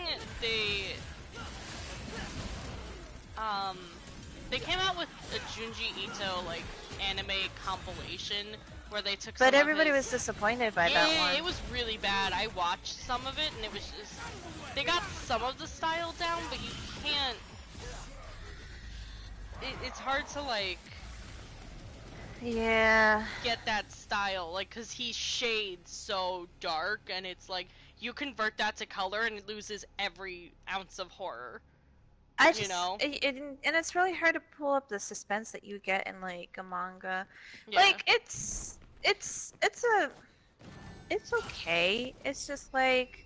they came out with a Junji Ito like anime compilation where they took some But everybody was disappointed by that one. It was really bad. I watched some of it and it was just they got some of the style down, but you can't it's hard to like get that style, like, cause he shades so dark and it's like you convert that to color and it loses every ounce of horror. You know? And it's really hard to pull up the suspense that you get in like a manga. Yeah. Like it's okay. It's just like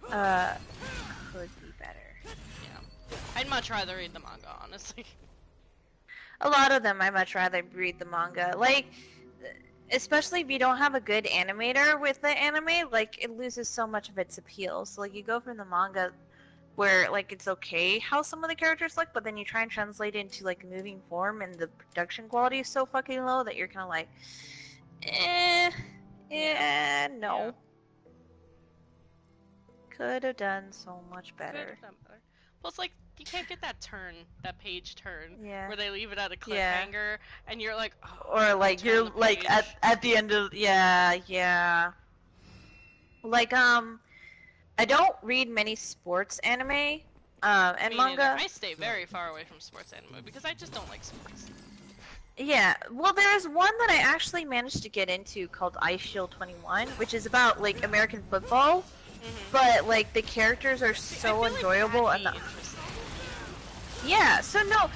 could be better. Yeah. I'd much rather read the manga, honestly. A lot of them, I much rather read the manga. Like, especially if you don't have a good animator with the anime, like it loses so much of its appeal. So like you go from the manga where like it's okay how some of the characters look, but then you try and translate it into like moving form and the production quality is so fucking low that you're kind of like, no. Could have done so much better. Plus, like, you can't get that page turn, where they leave it at a cliffhanger, and you're like, oh, or like you're like at the end of like I don't read many sports anime and manga. I stay very far away from sports anime because I just don't like sports. Yeah, well, there's one that I actually managed to get into called Ice Shield 21, which is about like American football, but like the characters are so enjoyable and so no,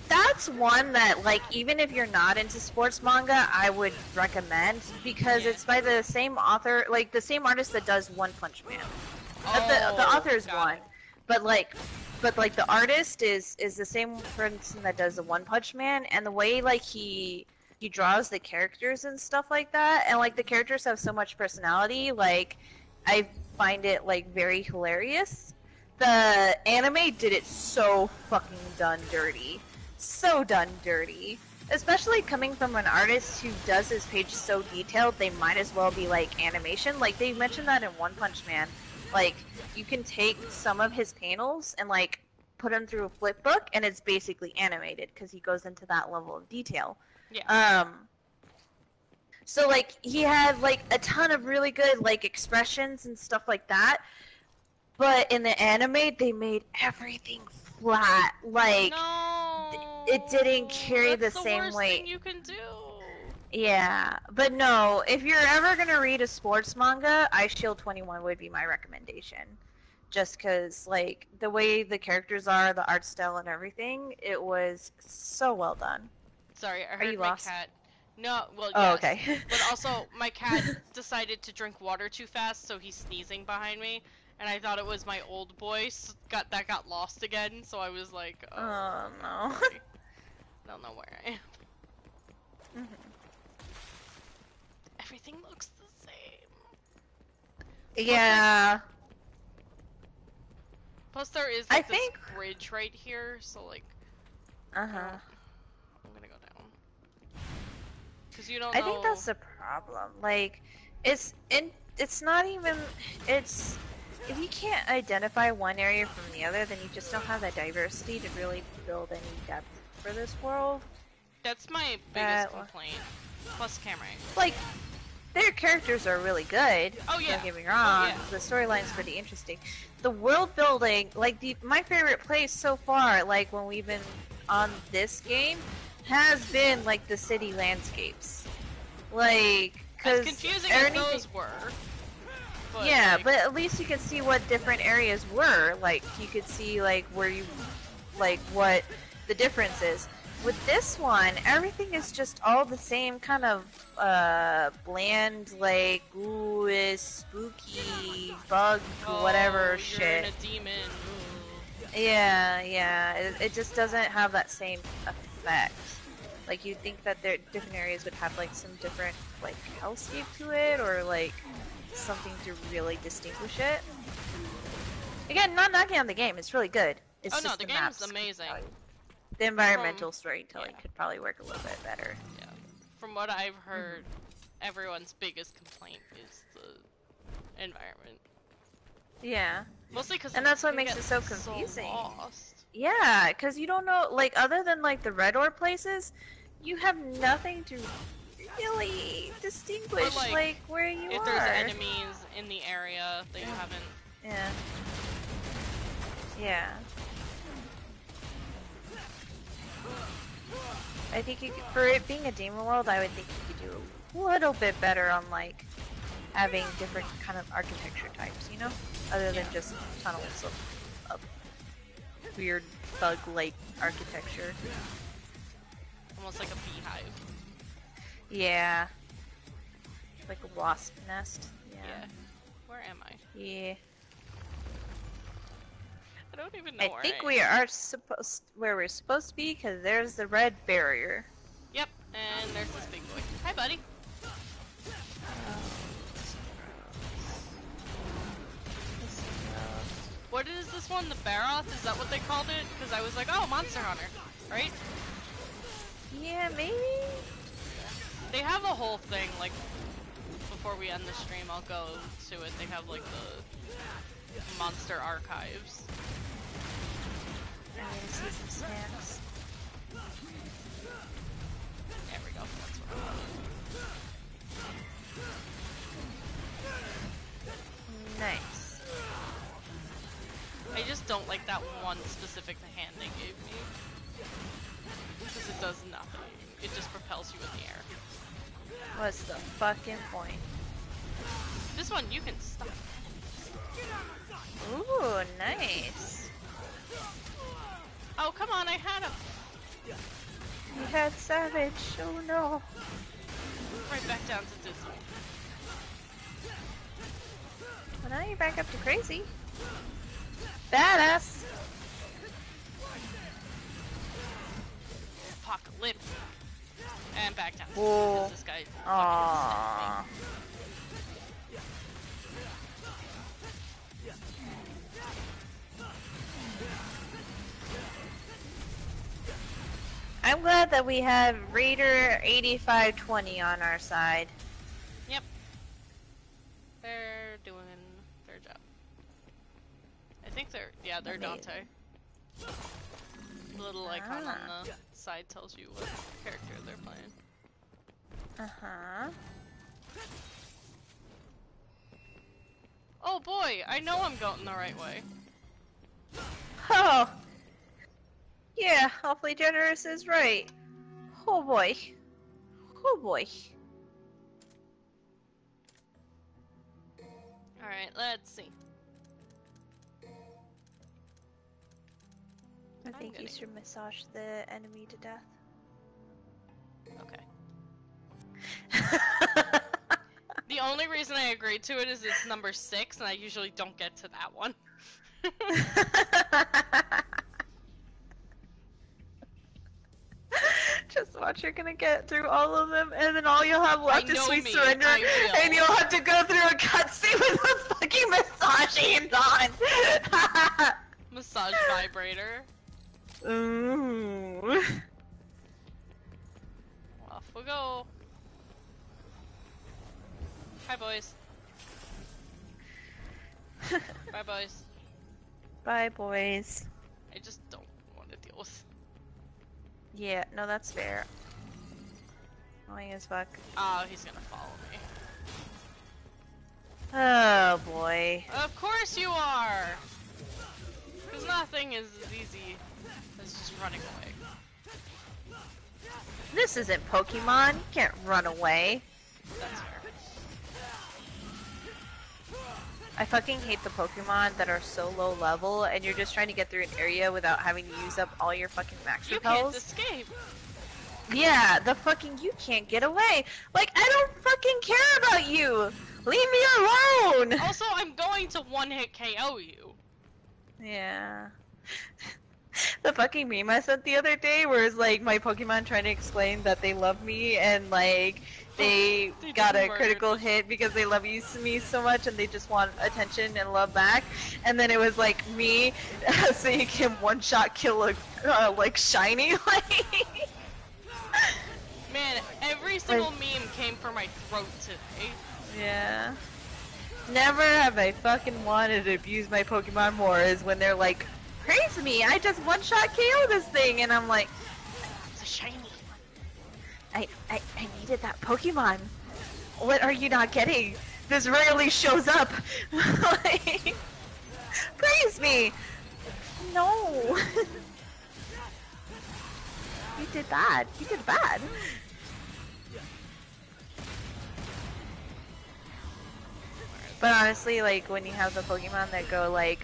that's one that like even if you're not into sports manga, I would recommend because it's by the same author, like the same artist that does One Punch Man. The author is one, but the artist is the same person that does the One Punch Man, and the way like he draws the characters and stuff like that, and like the characters have so much personality, like I find it like very hilarious. The anime did it so fucking done dirty. So done dirty. Especially coming from an artist who does his page so detailed, they might as well be like animation. Like they mentioned that in One Punch Man. Like you can take some of his panels and like put them through a flip book and it's basically animated because he goes into that level of detail. Yeah. So like he had like a ton of really good like expressions and stuff like that. But in the anime, they made everything flat. Like, it didn't carry the same weight. That's the worst thing you can do. Yeah, but no, if you're ever gonna read a sports manga, Ice Shield 21 would be my recommendation. Just because, like, the way the characters are, the art style and everything, it was so well done. Sorry, I heard lost? Cat. No, well, yes. Oh, okay. But also, my cat decided to drink water too fast, so he's sneezing behind me. And I thought it was my old boy that got lost again, so I was like, oh no. I don't know where I am. Everything looks the same. Yeah. Plus there is like this bridge right here, so like... I'm gonna go down. Because you don't know... I think that's the problem. Like, it's not even... If you can't identify one area from the other, then you just don't have that diversity to really build any depth for this world. That's my biggest complaint. Plus camera angles. Like, their characters are really good. Oh yeah. Don't get me wrong. The storyline's pretty interesting. The world building, like my favorite place so far, like when we've been on this game, has been like the city landscapes. Like, as confusing as those were. But, yeah, like, but at least you could see what different areas were. Like, you could see, like, where you, like, what the difference is. With this one, everything is just all the same kind of, bland, like, ooh, is spooky, bug, whatever you're shit. in a demon. Ooh. Yeah, it just doesn't have that same effect. Like, you'd think that their different areas would have, like, some different, like, hellscape to it, or, like, something to really distinguish it. Again, not knocking on the game, it's really good. It's Oh just no, the game's maps amazing. The environmental storytelling could probably work a little bit better. Yeah. From what I've heard, everyone's biggest complaint is the environment. Yeah. Mostly because and that's what makes it so confusing. So lost. Yeah, because you don't know, like, other than, like, the red ore places, you have nothing to really distinguish, like, where you are. If there's enemies in the area that you haven't... Yeah. Yeah. I think you could, for it being a demon world, I would think you could do a little bit better on, like, having different kind of architecture types, you know? Other than just tunnels of weird bug-like architecture. Almost like a beehive. Yeah. Like a wasp nest. Yeah. Where am I? Yeah. I don't even know I where think I we are supposed where we're supposed to be because there's the red barrier. Yep, and there's this big boy. Hi, buddy. What is this one? The Baroth? Is that what they called it? Because I was like, oh, Monster Hunter, right? Yeah, maybe? They have a whole thing, like, before we end the stream, I'll go to it. They have, like, the monster archives. I need to see some snacks. There we go. That's what I wanted. Nice. I just don't like that one specific hand they gave me. Because it does nothing. It just propels you in the air. What's the fucking point? This one you can stop. Ooh, nice. Oh, come on, I had him. You had Savage. Oh no. Right back down to Disney. Well, now you're back up to crazy. Badass. Apocalyptic. And back down. Whoa. This guy. Aww. I'm glad that we have Raider 8520 on our side. Yep. They're doing their job. I think they're, yeah, they're Dante. The little icon on the side tells you what character they're playing. Uh-huh. Oh boy, I know I'm going the right way. Oh! Yeah, awfully generous is right. Oh boy. Oh boy. Alright, let's see. I think you should massage the enemy to death. Okay. The only reason I agreed to it is it's number 6, and I usually don't get to that one. Just watch, you're gonna get through all of them, and then all you'll have left is Sweet Surrender, and you'll have to go through a cutscene with a fucking massage hand on! Massage vibrator. Ooh. Off we go. Hi, boys. Bye, boys. Bye, boys. I just don't want to deal with. Yeah, no, that's fair. Annoying as fuck. Oh, he's gonna follow me. Oh boy. Of course you are! Because nothing is as easy as just running away. This isn't Pokemon. You can't run away. That's fair. I fucking hate the Pokemon that are so low level and you're just trying to get through an area without having to use up all your fucking max repels. You can't escape. Yeah, the fucking you can't get away. Like, I don't fucking care about you. Leave me alone. Also, I'm going to one-hit KO you. Yeah. The fucking meme I sent the other day where it's like my Pokemon trying to explain that they love me and like they got a critical hit because they love me so much and they just want attention and love back. And then it was like me saying him one-shot kill a like shiny like. Man, every single meme came for my throat today. Yeah. Never have I fucking wanted to abuse my Pokemon more is when they're like, praise me, I just one-shot KO this thing, and I'm like, it's a shiny. I needed that Pokemon. What are you not getting? This rarely shows up. Like, praise me. No. You did bad. You did bad. But honestly, like, when you have the Pokemon that go, like,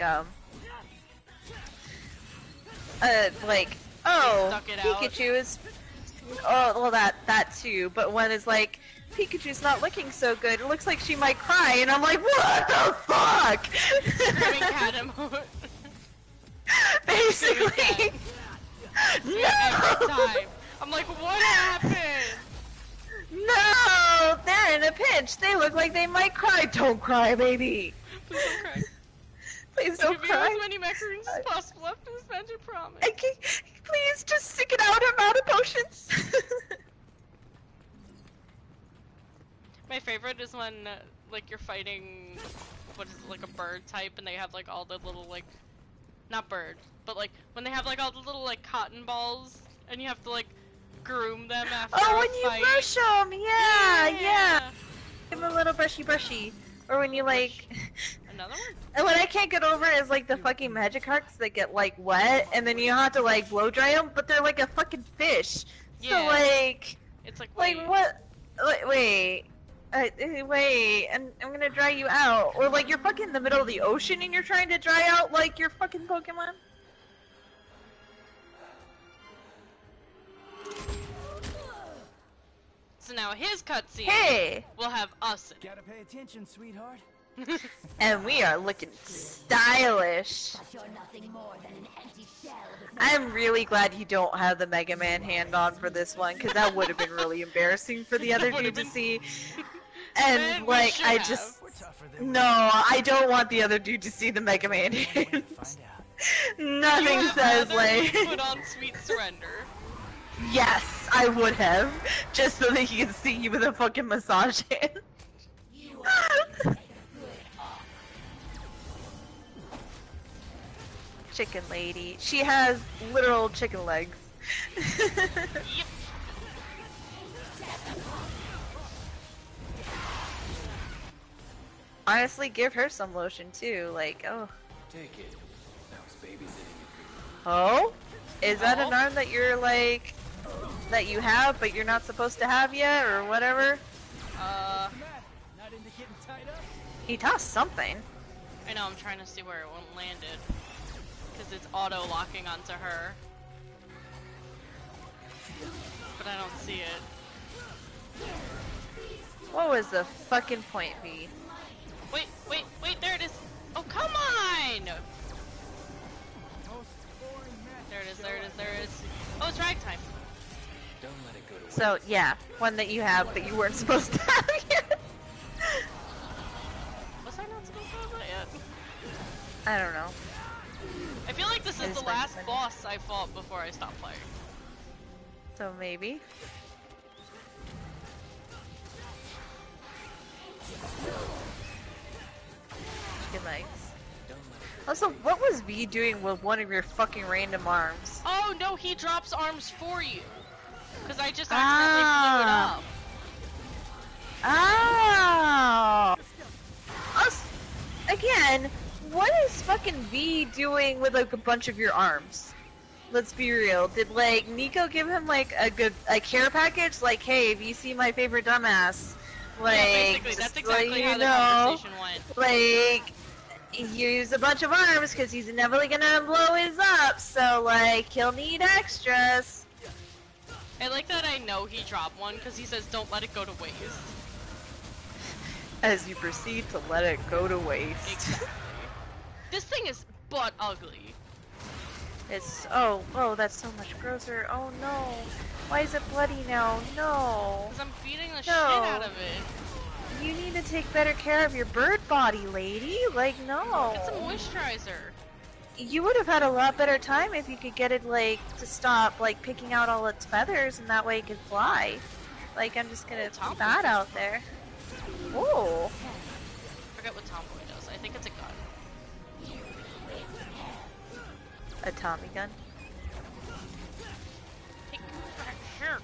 oh, Pikachu is, oh, well, that too, but one is like, Pikachu's not looking so good, it looks like she might cry, and I'm like, what the fuck? Screaming cat emote. Basically. No! Every time. I'm like, what happened? No! They're in a pinch. They look like they might cry. Don't cry, baby. Please don't cry. Please don't cry. Give me as many macaroons as possible after this magic promise. Please, just stick it out. I'm out of potions. My favorite is when, like, you're fighting, what is it, like a bird type, and they have, like, all the little, like, not bird, but, like, when they have, like, all the little, like, cotton balls, and you have to, like, groom them after oh, when a fight. you brush them, yeah. Give them a little brushy. Or when you, like... Another one? And what I can't get over is, like, the fucking Magikarps that get, like, wet, and then you have to, like, blow dry them, but they're like a fucking fish. Yeah. So, like... It's like, what? Wait, and I'm gonna dry you out. Or, like, you're fucking in the middle of the ocean and you're trying to dry out, like, your fucking Pokemon? So now his cutscene will have us in it. Gotta pay attention, sweetheart. And we are looking stylish. I'm really glad you don't have the Mega Man hand on for this one, because that would have been really embarrassing for the other dude to see. And, like, I just... No, I don't want the other dude to see the Mega Man hands. Nothing says, like... Put on Sweet Surrender. Yes, I would have. Just so that he can see you with a fucking massage hand. Chicken lady. She has literal chicken legs. Yep. Honestly, give her some lotion too. Like, oh. Take it. That was babysitting you. Oh? Is that an arm that you're like, that you have but you're not supposed to have yet, or whatever? Not into getting tied up? He tossed something. I know, I'm trying to see where it won't landed. Because it's auto-locking onto her. But I don't see it. What was the fucking point, V? Wait, there it is! Oh, come on! There it is. Oh, it's rag time. Don't let it go to waste. So, yeah, one that you have but you weren't supposed to have yet. Was I not supposed to have that yet? I don't know. I feel like this is the last boss I fought before I stopped playing. So maybe. Chicken legs. Also, what was V doing with one of your fucking random arms? Oh no, he drops arms for you. Because I just accidentally blew it up. Oh! Again, what is fucking V doing with like a bunch of your arms? Let's be real. Did like Nico give him like a care package? Like, hey, have you seen my favorite dumbass? Like, yeah, basically, that's exactly how the conversation went. Like, use a bunch of arms because he's inevitably gonna blow his up, so like he'll need extras. I like that I know he dropped one because he says don't let it go to waste. As you proceed to let it go to waste. Exactly. This thing is butt ugly. It's oh that's so much grosser. Oh no. Why is it bloody now? No. Because I'm beating the shit out of it. You need to take better care of your bird body, lady. Like, no. It's a moisturizer. You would have had a lot better time if you could get it, like, to stop, like, picking out all its feathers, and that way it could fly. Like, I'm just gonna put that out there. Ooh. I forget what Tomboy does. I think it's a gun. A Tommy gun? Hey, back here.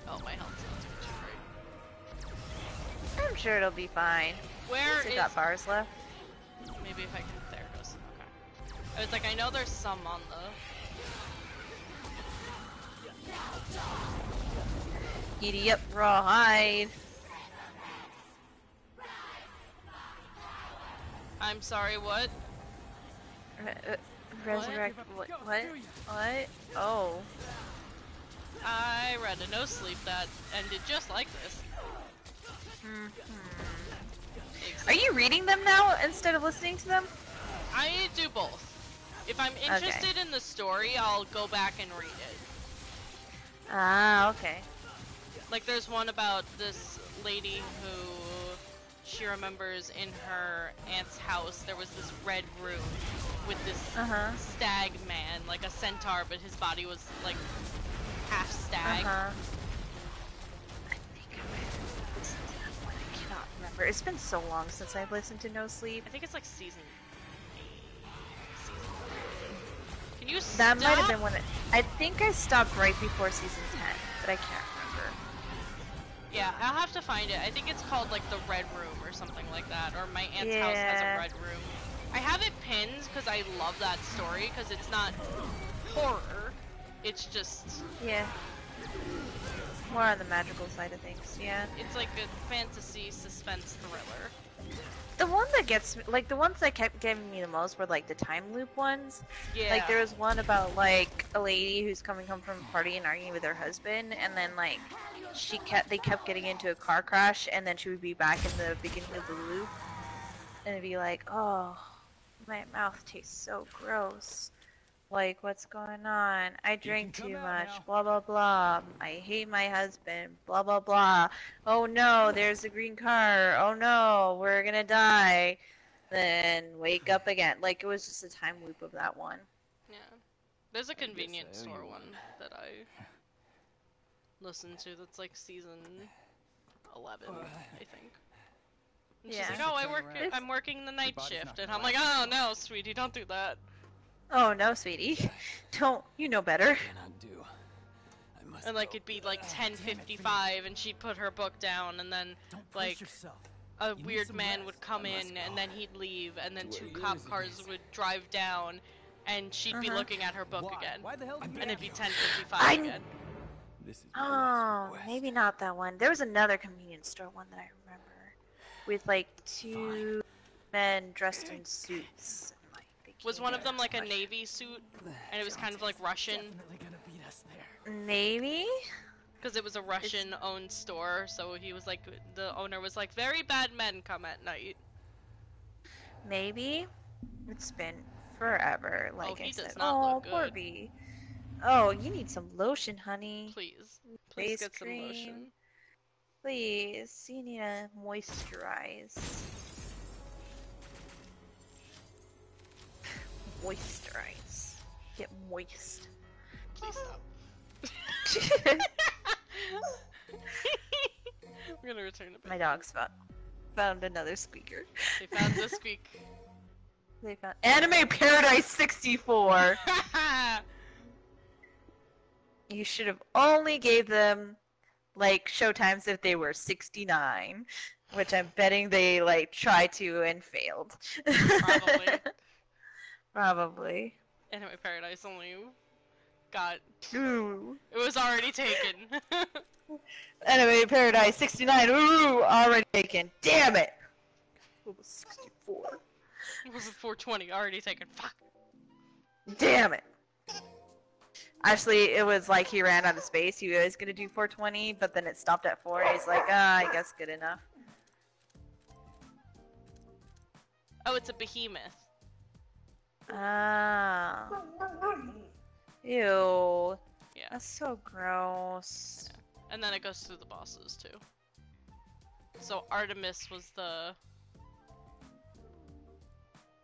Oh, my health's not too great. I'm sure it'll be fine. Where it is... got bars left. Maybe if I can... There it goes. Okay. I was like, I know there's some on the... Giddy up, rawhide. I'm sorry, what? Resurrect. What? What? Oh. I read a no sleep that ended just like this. Are you reading them now instead of listening to them? I do both. If I'm interested in the story, I'll go back and read it. Ah, okay. Like there's one about this lady who she remembers in her aunt's house there was this red room with this stag man, like a centaur, but his body was like half stag. I think I listened to that one. I cannot remember. It's been so long since I've listened to No Sleep. I think it's like season 8. Can you stop? That might have been when I think I stopped right before season 10, but I can't remember. Yeah, I'll have to find it. I think it's called like the Red Room or something like that, or my aunt's house has a red room. I have it pinned because I love that story because it's not horror. It's just... Yeah. More on the magical side of things, yeah. It's like a fantasy suspense thriller. The one that gets me, like the ones that kept getting me the most were like the time loop ones. Yeah. Like there was one about like a lady who's coming home from a party and arguing with her husband, and then like they kept getting into a car crash, and then she would be back in the beginning of the loop, and it'd be like, oh, my mouth tastes so gross. Like, what's going on? I drink too much. Blah, blah, blah. I hate my husband. Blah, blah, blah. Oh no, there's a green car. Oh no, we're gonna die. Then wake up again. Like, it was just a time loop of that one. Yeah. There's a convenience store one that I listened to that's like season 11, I think. And she's like, oh, I'm working the night shift. And I'm like, oh no, sweetie, don't do that. Oh no, sweetie. Don't, you know better. And like it'd be like 10:55 and she'd put her book down and then like a weird man would come in and then he'd leave and then 2 cop cars would drive down and she'd be looking at her book again. And it'd be 10:55 again. Oh, maybe not that one. There was another convenience store one that I remember with like 2 men dressed in suits. Was one of them like a navy suit, and it was kind of like Russian? Maybe? Because it was a Russian-owned store, so he was like, the owner was like, very bad men come at night. Maybe? It's been forever, like I said. Oh, poor bee. Oh, you need some lotion, honey. Please get some lotion. Please, you need to moisturize. Moisturize. Get moist. Please stop. We're gonna return it back. My dog's found another squeaker. They found the squeak. They found Anime Paradise 64. You should have only gave them like showtimes if they were 69, which I'm betting they like tried to and failed. Probably. Probably. Anime Paradise only got... Ooh. It was already taken. Enemy Paradise 69. Ooh, already taken. Damn it. It was 64. It was a 420, already taken. Fuck. Damn it. Actually, it was like he ran out of space. He was gonna do 420, but then it stopped at 4. He's like, I guess good enough. Oh, it's a behemoth. Ah. Ew. Yeah. That's so gross. Yeah. And then it goes through the bosses, too. So Artemis was the...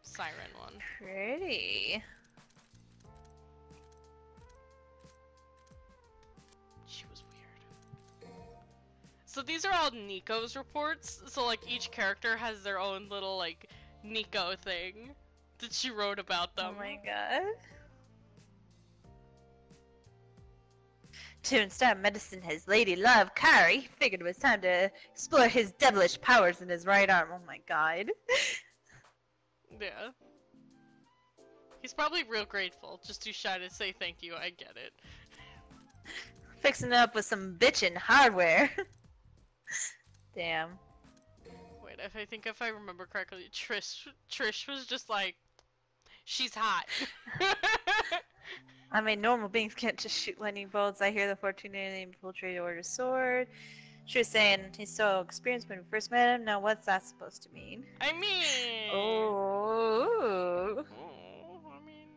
siren one. Pretty. She was weird. So these are all Nico's reports. So like each character has their own little like Nico thing that she wrote about them. Oh my god. To instead medicine his lady love, Kari figured it was time to explore his devilish powers in his right arm. Oh my god. Yeah. He's probably real grateful, just too shy to say thank you, I get it. Fixing it up with some bitchin' hardware. Damn. Wait, I think if I remember correctly, Trish was just like, she's hot. I mean, normal beings can't just shoot lightning bolts. I hear the Fortuna infiltrated Order's sword. She was saying he's so experienced when we first met him. Now, what's that supposed to mean? I mean... Oh. I mean...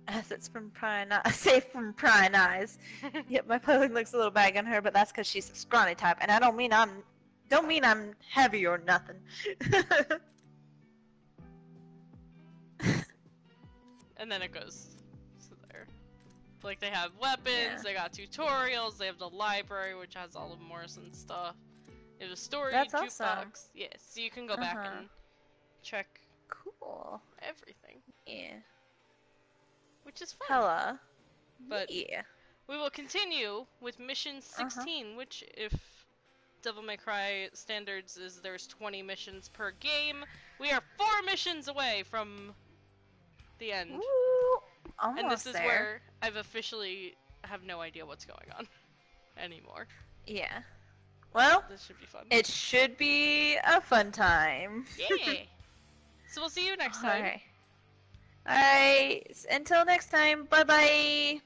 Assets from prying eyes, safe from prying eyes. Yep, my clothing looks a little baggy on her, but that's because she's a scrawny type, and I don't mean I'm heavy or nothing. And then it goes to there. Like they have weapons, they got tutorials, they have the library which has all of Morrison's stuff. They have a story jukebox. Awesome. Yeah, so you can go back and check Cool. everything. Yeah. Which is fun. Hella. But yeah. we will continue with mission 16, which if Devil May Cry standards is there's 20 missions per game. We are 4 missions away from the end. Ooh, almost and this is there. where I've officially have no idea what's going on anymore. Yeah. Well, This should be fun. it should be a fun time. Yeah. So we'll see you next time. Alright. Alright. Until next time. Bye bye.